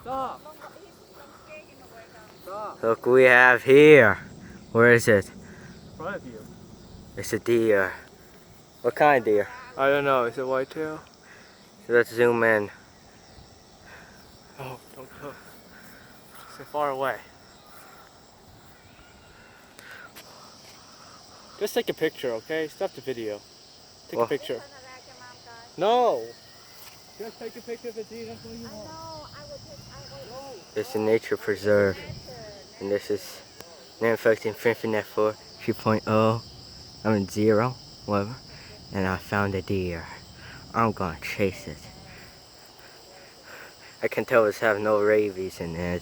Stop. Stop. Look, we have here. Where is it? In front of you. It's a deer. What kind of deer? I don't know. Is it whitetail? So let's zoom in. Oh, don't go. So far away. Just take a picture, okay? Stop the video. Take a picture. No. Just take a picture of the deer. That's what you want. It's a nature preserve. And this is Manufacturing Infinite for 3.0. I mean 0, whatever. And I found a deer. I'm gonna chase it. I can tell it's have no rabies in it.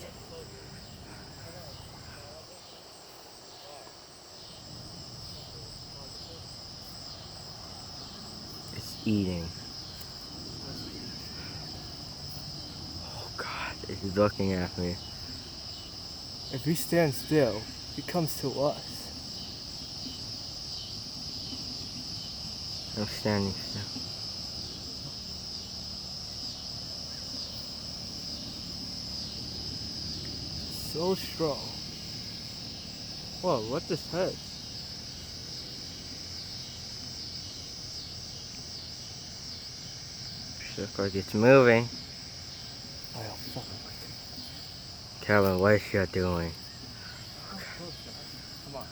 It's eating. Oh God, it's looking at me. If we stand still, he comes to us. I'm standing still. So strong. Whoa, what this head? Looks like it's moving. Oh, fuck. Calvin, what is you doing? Come on.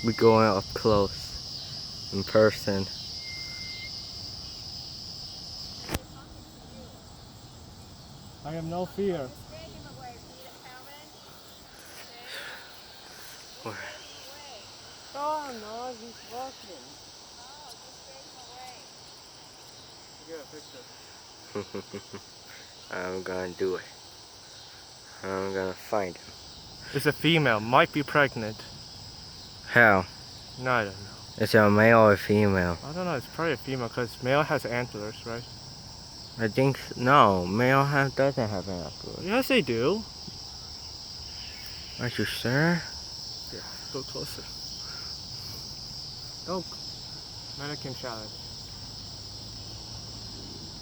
We're going up close, in person. I have no fear. Oh no, he's walking. Get a picture. I'm gonna do it. I'm gonna find him. It's a female, might be pregnant. How? No, I don't know. Is it a male or a female? I don't know, it's probably a female because male has antlers, right? I think no. Male doesn't have antlers. Yes, they do. Are you sure? Yeah, go closer. Go. Mannequin challenge.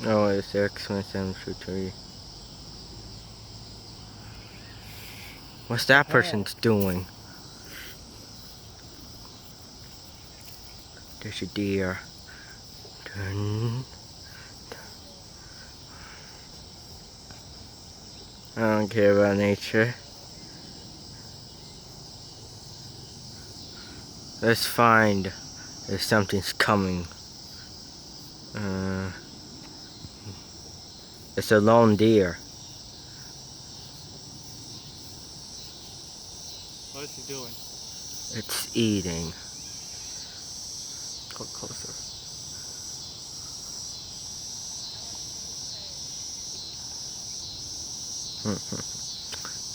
No, it's X-723. What's that person's doing? There's a deer. Dun. I don't care about nature. Let's find if something's coming. It's a lone deer. What is he doing? It's eating. Go closer.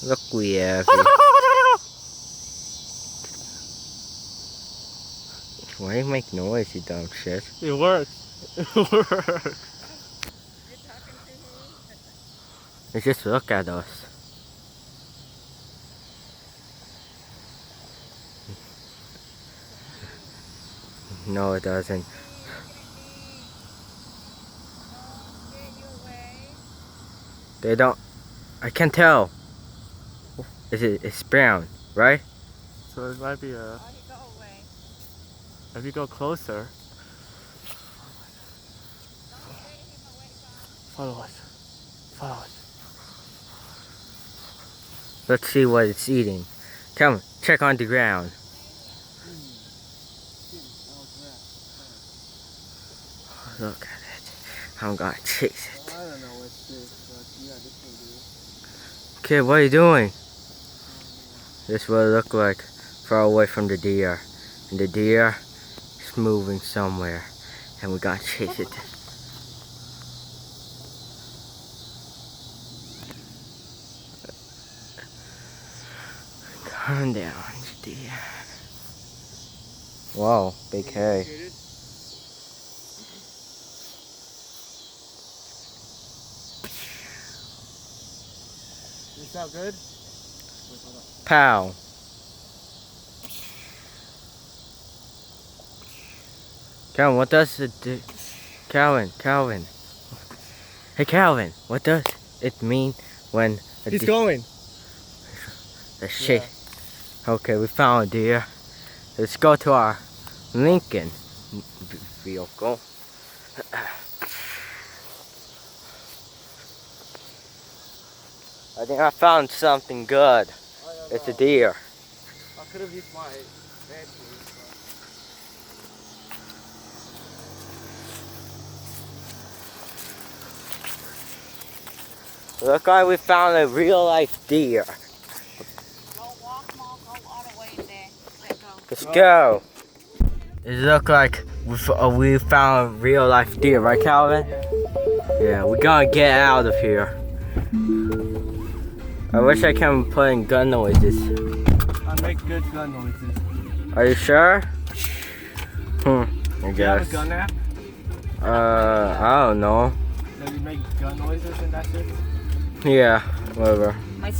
Look, we have it. Why do you make noise, you dumb shit? It works. It works. They just look at us. No, it doesn't. They don't. I can tell. It's brown, right? So it might be a... If you go closer... Follow us. Follow us. Let's see what it's eating. Come on, check on the ground. Look at it. I'm gonna chase it. I don't know what's this, but yeah, this will do. Okay, what are you doing? This is what it look like far away from the deer. And the deer is moving somewhere. And we gotta chase it. Calm down, deer. Wow, big hay. sound good? Pow. Calvin, what does it do? Calvin. Hey Calvin, what does it mean when He's going. the shit? Yeah. Okay, we found a deer. Let's go to our Lincoln vehicle. I think I found something good. It's a deer. I could have used my batteries. Look like we found a real life deer. Don't walk, Mom. Go all the way in there. Let go. Let's go. It look like we found a real life deer, right Calvin? Yeah, we're gonna get out of here. I wish I can put in gun noises. I make good gun noises. Are you sure? I Do you guess. have a gun app? I don't know. Does it make gun noises and that's it? Yeah, whatever. My